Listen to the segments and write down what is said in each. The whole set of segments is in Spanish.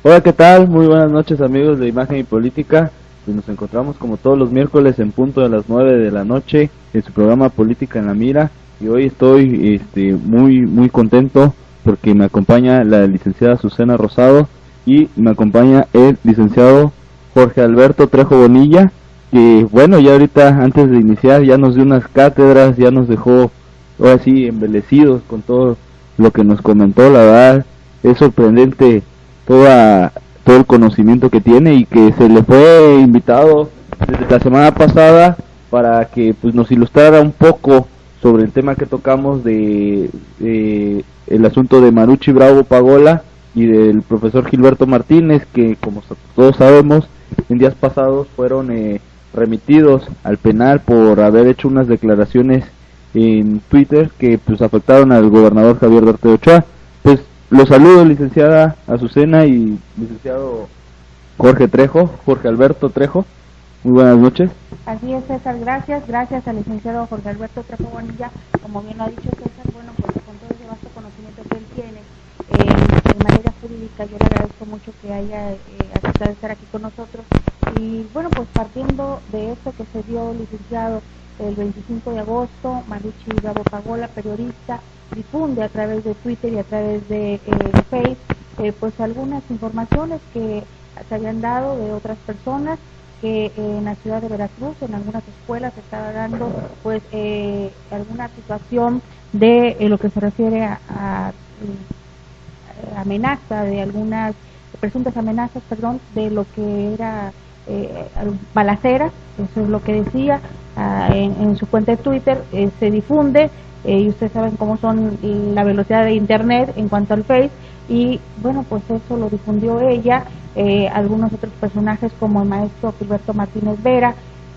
Hola, ¿qué tal? Muy buenas noches, amigos de Imagen y Política. Pues nos encontramos como todos los miércoles en punto de las 9 de la noche en su programa Política en la Mira, y hoy estoy muy contento porque me acompaña la licenciada Susana Rosado y me acompaña el licenciado Jorge Alberto Trejo Bonilla, que bueno, ya ahorita antes de iniciar ya nos dio unas cátedras, ya nos dejó ahora sí embelecidos con todo lo que nos comentó. La verdad es sorprendente toda, todo el conocimiento que tiene, y que se le fue invitado desde la semana pasada para que pues nos ilustrara un poco sobre el tema que tocamos de el asunto de Marucci Bravo Pagola y del profesor Gilberto Martínez, que como todos sabemos en días pasados fueron remitidos al penal por haber hecho unas declaraciones en Twitter que pues afectaron al gobernador Javier Duarte de Ochoa. Pues los saludo, licenciada Azucena y licenciado Jorge Alberto Trejo. Muy buenas noches. Así es, César, gracias al licenciado Jorge Alberto Trejo Bonilla. Como bien lo ha dicho César, bueno, pues con todo ese vasto conocimiento que él tiene en materia jurídica, yo le agradezco mucho que haya aceptado estar aquí con nosotros. Y bueno, pues partiendo de esto que se dio, licenciado, el 25 de agosto, Marucci Bravo Pagola, periodista, difunde a través de Twitter y a través de Facebook pues algunas informaciones que se habían dado de otras personas, que en la ciudad de Veracruz, en algunas escuelas, se estaba dando pues alguna situación de lo que se refiere a amenaza, de algunas presuntas amenazas, perdón, de lo que era balaceras. Eso es lo que decía en su cuenta de Twitter. Se difunde, y ustedes saben cómo son la velocidad de internet en cuanto al Face, y bueno, pues eso lo difundió ella, algunos otros personajes como el maestro Gilberto Martínez Vera,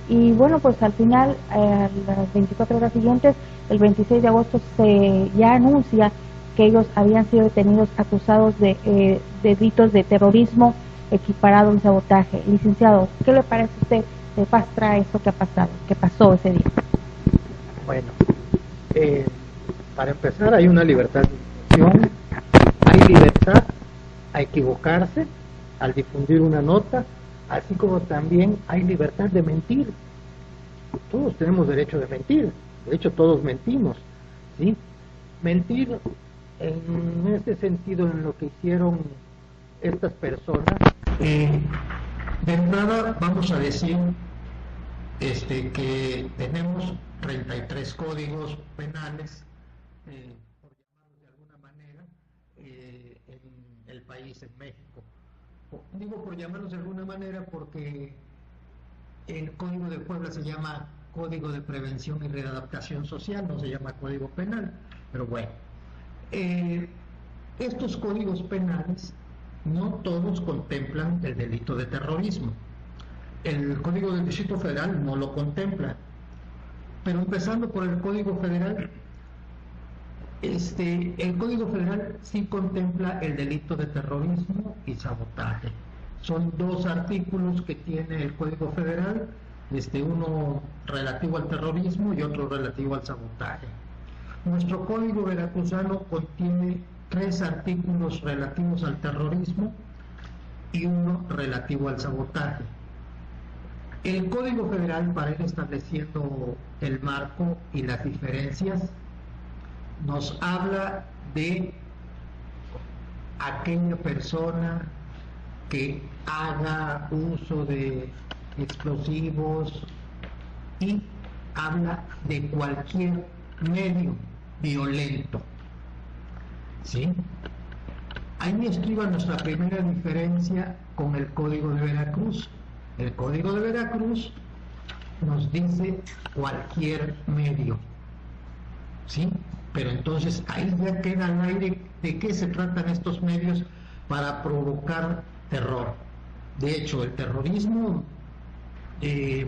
y bueno, pues al final, a las 24 horas siguientes, el 26 de agosto, se ya anuncia que ellos habían sido detenidos acusados de delitos de terrorismo equiparado al sabotaje. Licenciado, ¿qué le parece a usted de pastra esto que pasó ese día? Bueno, para empezar, hay una libertad de expresión, hay libertad a equivocarse al difundir una nota, así como también hay libertad de mentir. Todos tenemos derecho de mentir, de hecho todos mentimos, ¿sí? Mentir en este sentido, en lo que hicieron estas personas, de entrada vamos a decir que tenemos 33 códigos penales, por llamarlos de alguna manera, en el país, en México. Digo por llamarlos de alguna manera porque el Código de Puebla se llama Código de Prevención y Readaptación Social, no se llama Código Penal, pero bueno. Estos códigos penales no todos contemplan el delito de terrorismo. El Código del Distrito Federal no lo contempla, pero empezando por el Código Federal, el Código Federal sí contempla el delito de terrorismo y sabotaje. Son dos artículos que tiene el Código Federal, uno relativo al terrorismo y otro relativo al sabotaje. Nuestro Código veracruzano contiene 3 artículos relativos al terrorismo y uno relativo al sabotaje. El Código Federal, para ir estableciendo el marco y las diferencias, nos habla de aquella persona que haga uso de explosivos, y habla de cualquier medio violento, ¿sí? Ahí estriba nuestra primera diferencia con el Código de Veracruz. El Código de Veracruz nos dice cualquier medio, ¿sí? Pero entonces ahí ya queda al aire de qué se tratan estos medios para provocar terror. De hecho, el terrorismo,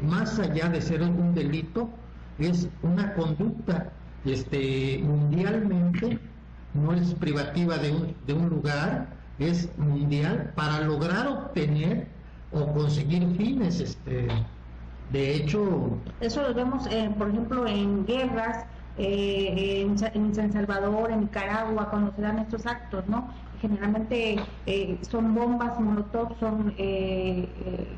más allá de ser un delito, es una conducta mundialmente, no es privativa de un lugar, es mundial para lograr obtener o conseguir fines. De hecho, eso lo vemos, por ejemplo, en guerras, en San Salvador, en Nicaragua, cuando se dan estos actos, ¿no? generalmente son bombas molotov, son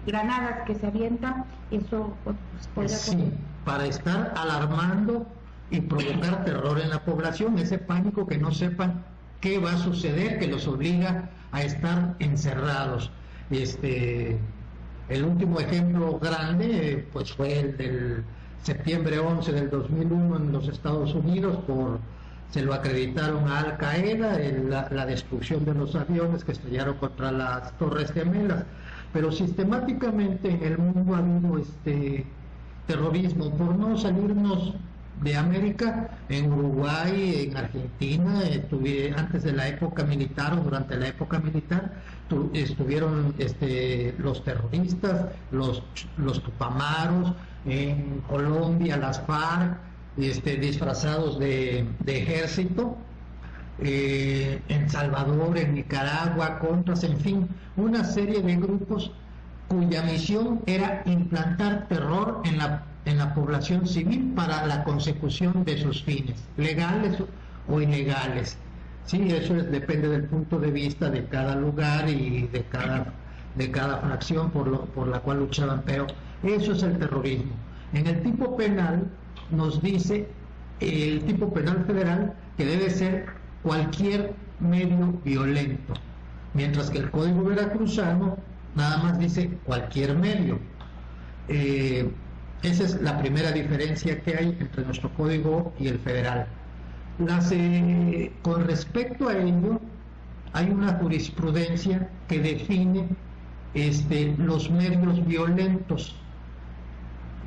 granadas que se avientan, eso pues, podría... Sí, para estar alarmando y provocar terror en la población, ese pánico que no sepan qué va a suceder, que los obliga a estar encerrados. El último ejemplo grande pues fue el del septiembre 11 del 2001 en los Estados Unidos, se lo acreditaron a Al Qaeda, la destrucción de los aviones que estrellaron contra las Torres Gemelas, pero sistemáticamente en el mundo ha habido terrorismo. Por no salirnos de América, en Uruguay, en Argentina, antes de la época militar o durante la época militar, estuvieron los terroristas, los tupamaros, en Colombia las FARC, disfrazados de ejército, en Salvador, en Nicaragua, Contras, en fin, una serie de grupos cuya misión era implantar terror en la población civil para la consecución de sus fines, legales o ilegales. Sí, eso depende del punto de vista de cada lugar y de cada fracción por la cual luchaban, pero eso es el terrorismo. En el tipo penal nos dice el tipo penal federal que debe ser cualquier medio violento, mientras que el Código Veracruzano nada más dice cualquier medio. Esa es la primera diferencia que hay entre nuestro código y el federal. Con respecto a ello, hay una jurisprudencia que define los medios violentos.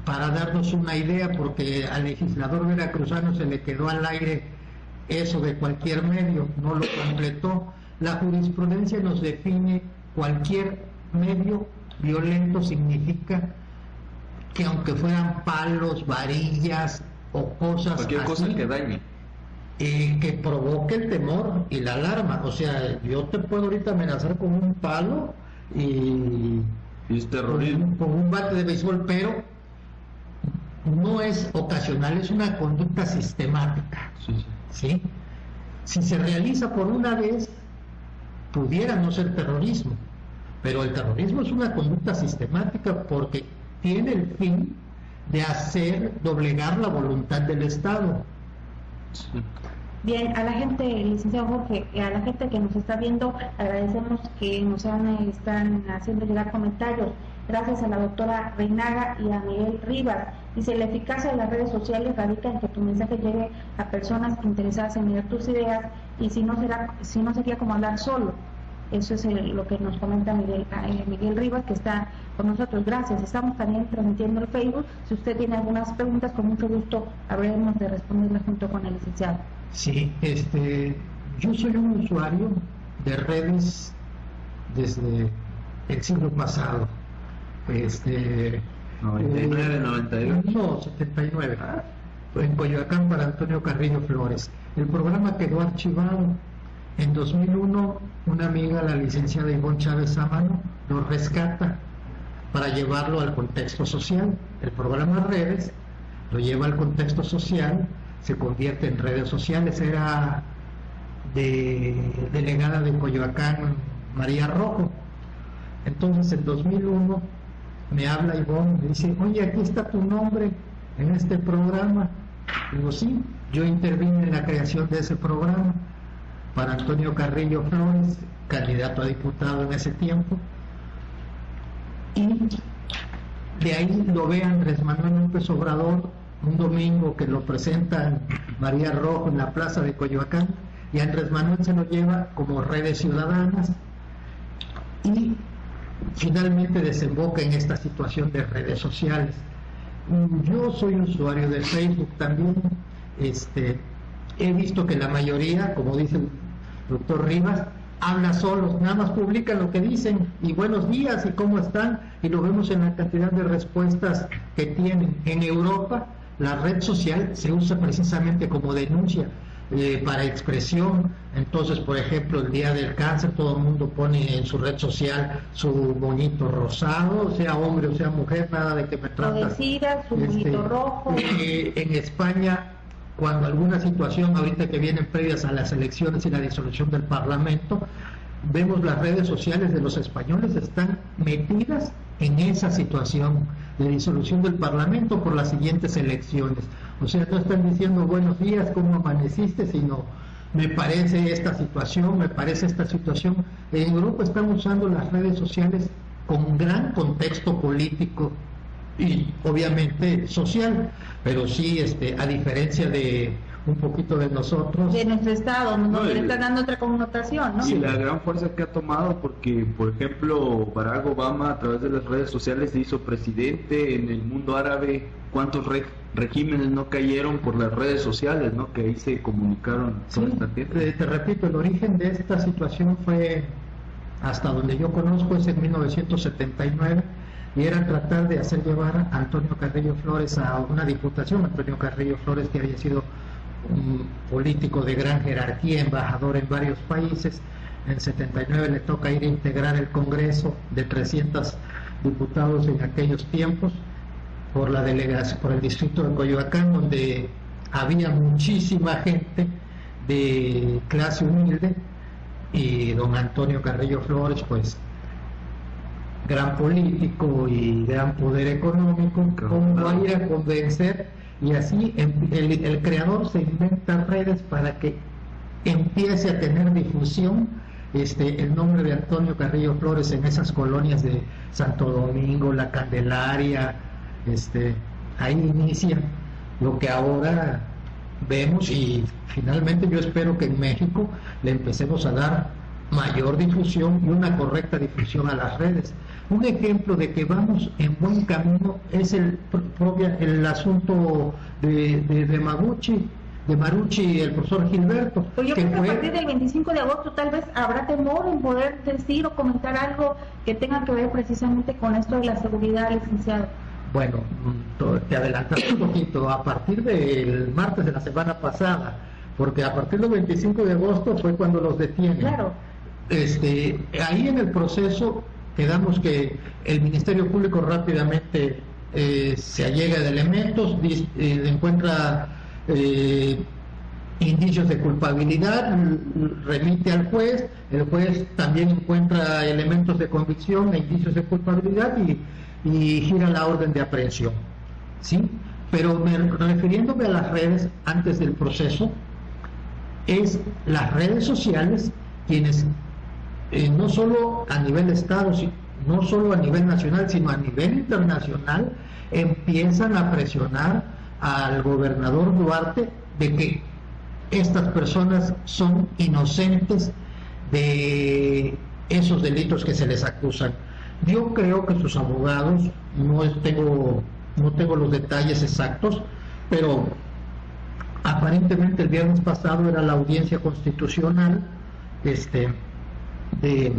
Para darnos una idea, porque al legislador veracruzano se le quedó al aire eso de cualquier medio, no lo completó. La jurisprudencia nos define cualquier medio violento, significa que aunque fueran palos, varillas o cosas cualquier así, cosa que dañe, que provoque el temor y la alarma. O sea, yo te puedo ahorita amenazar con un palo y es terrorismo, con un bate de béisbol, pero no es ocasional, es una conducta sistemática. ¿Sí? Si se realiza por una vez, pudiera no ser terrorismo, pero el terrorismo es una conducta sistemática porque tiene el fin de doblegar la voluntad del Estado. sí. Bien, a la gente, licenciado Jorge, a la gente que nos está viendo, agradecemos que nos están haciendo llegar comentarios. Gracias a la doctora Reinaga y a Miguel Rivas. Dice, la eficacia de las redes sociales radica en que tu mensaje llegue a personas interesadas en leer tus ideas, y si no sería como hablar solo. Eso es lo que nos comenta Miguel Rivas, que está con nosotros. Gracias. Estamos también transmitiendo el Facebook. Si usted tiene algunas preguntas, con mucho gusto habremos de responderlas junto con el licenciado. Sí, yo soy un usuario de redes desde el siglo pasado. 99, 98. No, 79. En Coyoacán para Antonio Carrillo Flores. El programa quedó archivado. En 2001, una amiga, la licenciada Ivonne Chávez Sámano, lo rescata para llevarlo al contexto social. El programa Redes lo lleva al contexto social, se convierte en redes sociales. Era de delegada de Coyoacán, María Rojo. Entonces, en 2001, me habla Ivonne, me dice, oye, aquí está tu nombre en este programa. Digo, sí, yo intervine en la creación de ese programa para Antonio Carrillo Flores, candidato a diputado en ese tiempo, y de ahí lo ve Andrés Manuel López Obrador un domingo que lo presentan María Rojo en la plaza de Coyoacán, y Andrés Manuel se lo lleva como redes ciudadanas, y finalmente desemboca en esta situación de redes sociales. Yo soy usuario de Facebook también. He visto que la mayoría, como dice el doctor Rivas, habla solos, nada más publican lo que dicen y buenos días y cómo están, y lo vemos en la cantidad de respuestas que tienen. En Europa la red social se usa precisamente como denuncia, para expresión. Entonces, por ejemplo, el día del cáncer, todo el mundo pone en su red social su moñito rosado, sea hombre o sea mujer, nada de que me tratas. Su moñito rojo. En España cuando alguna situación, ahorita que vienen previas a las elecciones y la disolución del Parlamento, vemos las redes sociales de los españoles están metidas en esa situación de disolución del Parlamento por las siguientes elecciones. O sea, no están diciendo buenos días, ¿cómo amaneciste?, sino me parece esta situación, me parece esta situación. En Europa están usando las redes sociales con un gran contexto político y obviamente social, pero sí, a diferencia de un poquito de nosotros, de nuestro estado, no le está dando otra connotación, ¿no? Sí, la gran fuerza que ha tomado, porque por ejemplo Barack Obama a través de las redes sociales se hizo presidente en el mundo árabe. ¿Cuántos regímenes no cayeron por las redes sociales, no? Que ahí se comunicaron toda esta gente. Te repito, el origen de esta situación fue, hasta donde yo conozco, es en 1979, y era tratar de hacer llevar a Antonio Carrillo Flores a una diputación. Antonio Carrillo Flores, que había sido un político de gran jerarquía, embajador en varios países, en 79 le toca ir a integrar el Congreso de 300 diputados en aquellos tiempos, por la delegación, por el distrito de Coyoacán, donde había muchísima gente de clase humilde, y don Antonio Carrillo Flores, pues gran político y gran poder económico, cómo va a ir a convencer, y así el creador se inventa redes para que empiece a tener difusión el nombre de Antonio Carrillo Flores en esas colonias de Santo Domingo, La Candelaria. Ahí inicia lo que ahora vemos, y finalmente yo espero que en México le empecemos a dar mayor difusión y una correcta difusión a las redes. Un ejemplo de que vamos en buen camino es el asunto de Marucci, el profesor Gilberto. Pues yo creo que a partir del 25 de agosto tal vez habrá temor en poder decir o comentar algo que tenga que ver precisamente con esto de la seguridad, licenciado. Bueno, te adelantaste un poquito, a partir del martes de la semana pasada, porque a partir del 25 de agosto fue cuando los detienen. Claro. Ahí en el proceso quedamos que el Ministerio Público rápidamente se allega de elementos, encuentra indicios de culpabilidad, remite al juez, el juez también encuentra elementos de convicción e indicios de culpabilidad y gira la orden de aprehensión, ¿sí? Pero refiriéndome a las redes antes del proceso, es las redes sociales quienes no solo a nivel Estado, no solo a nivel nacional, sino a nivel internacional, empiezan a presionar al gobernador Duarte de que estas personas son inocentes de esos delitos que se les acusan. Yo creo que sus abogados, no tengo los detalles exactos, pero aparentemente el viernes pasado era la audiencia constitucional de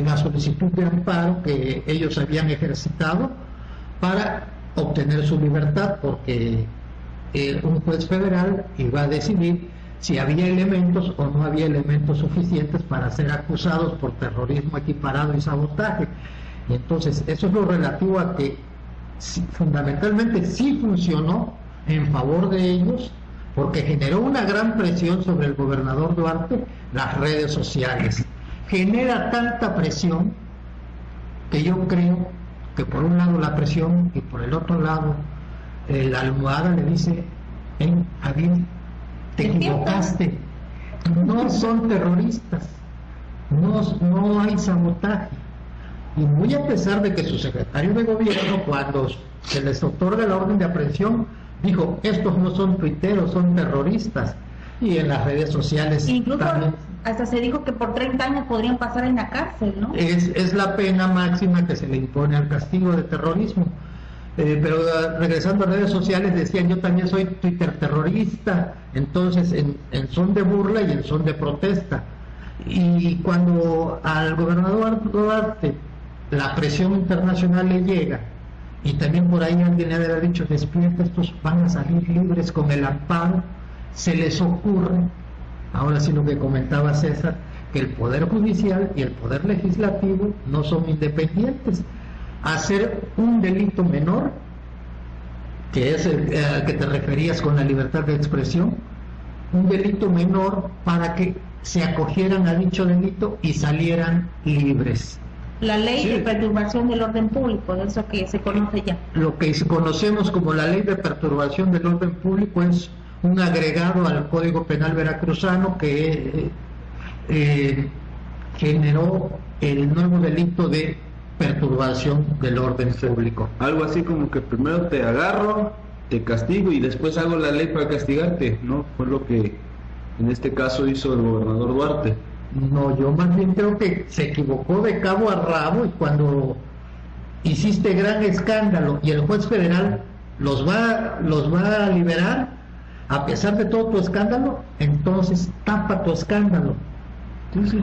la solicitud de amparo que ellos habían ejercitado para obtener su libertad, porque un juez federal iba a decidir si había elementos o no había elementos suficientes para ser acusados por terrorismo equiparado y sabotaje. Y entonces eso es lo relativo a que fundamentalmente sí funcionó en favor de ellos, porque generó una gran presión sobre el gobernador Duarte las redes sociales. Genera tanta presión que yo creo que por un lado la presión y por el otro lado la almohada le dice: Javier, te equivocaste, no son terroristas, no hay sabotaje. Y muy a pesar de que su secretario de gobierno, cuando se les otorga la orden de aprehensión, dijo: estos no son tuiteros, son terroristas. Y en las redes sociales incluso también, hasta se dijo que por 30 años podrían pasar en la cárcel, ¿no? Es la pena máxima que se le impone al castigo de terrorismo. Pero regresando a redes sociales, decían: yo también soy Twitter terrorista, entonces en son de burla y en son de protesta. Y cuando al gobernador Duarte la presión internacional le llega, y también por ahí alguien le había dicho: despierta, estos van a salir libres con el amparo, se les ocurre, ahora sí lo que comentaba César, que el Poder Judicial y el Poder Legislativo no son independientes. Hacer un delito menor que es el al que te referías con la libertad de expresión, un delito menor para que se acogieran a dicho delito y salieran libres. La ley Sí. de perturbación del orden público, de eso que se conoce ya. Lo que conocemos como la ley de perturbación del orden público es un agregado al Código Penal veracruzano que generó el nuevo delito de perturbación del orden público. Algo así como que primero te agarro, te castigo y después hago la ley para castigarte, ¿no? Fue lo que en este caso hizo el gobernador Duarte. No, yo más bien creo que se equivocó de cabo a rabo, y cuando hiciste gran escándalo y el juez federal los va a liberar a pesar de todo tu escándalo, entonces tapa tu escándalo.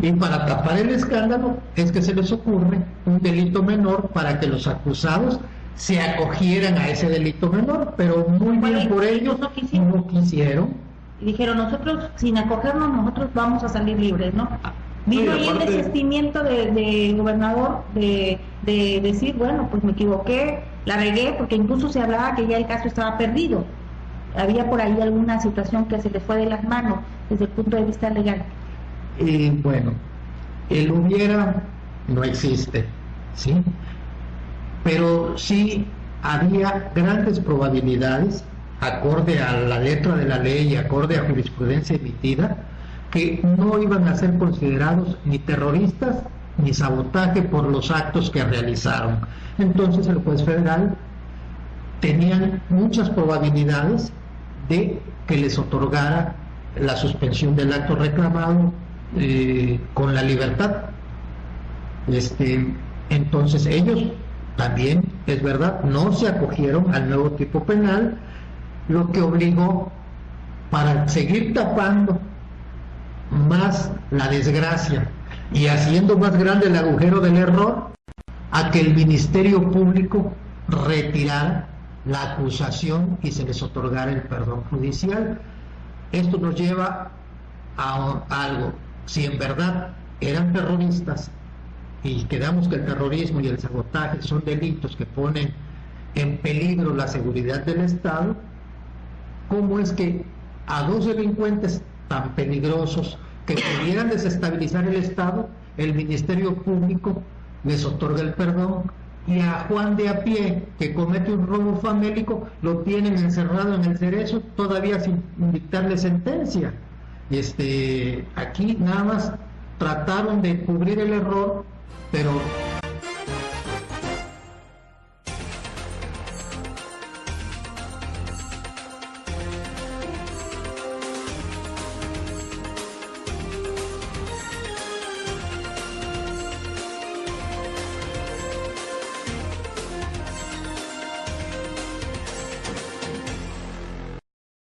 Y para tapar el escándalo es que se les ocurre un delito menor para que los acusados se acogieran a ese delito menor, pero muy bien por ellos, no quisieron. Y dijeron, nosotros, sin acogernos, nosotros vamos a salir libres, ¿no? Vino ahí el desistimiento del gobernador de decir, bueno, pues me equivoqué, la regué, porque incluso se hablaba que ya el caso estaba perdido. Había por ahí alguna situación que se le fue de las manos desde el punto de vista legal. Y bueno, el hubiera no existe, ¿sí? Pero sí había grandes probabilidades, acorde a la letra de la ley y acorde a jurisprudencia emitida, que no iban a ser considerados ni terroristas ni sabotaje por los actos que realizaron. Entonces el juez federal tenía muchas probabilidades de que les otorgara la suspensión del acto reclamado con la libertad. Entonces ellos también, es verdad, no se acogieron al nuevo tipo penal, lo que obligó, para seguir tapando más la desgracia y haciendo más grande el agujero del error, a que el Ministerio Público retirara la acusación y se les otorgara el perdón judicial. Esto nos lleva a algo: si en verdad eran terroristas y quedamos que el terrorismo y el sabotaje son delitos que ponen en peligro la seguridad del Estado, ¿cómo es que a dos delincuentes tan peligrosos que pudieran desestabilizar el Estado, el Ministerio Público les otorga el perdón, y a Juan de a pie, que comete un robo famélico, lo tienen encerrado en el Cerezo todavía sin dictarle sentencia? Aquí nada más trataron de cubrir el error, pero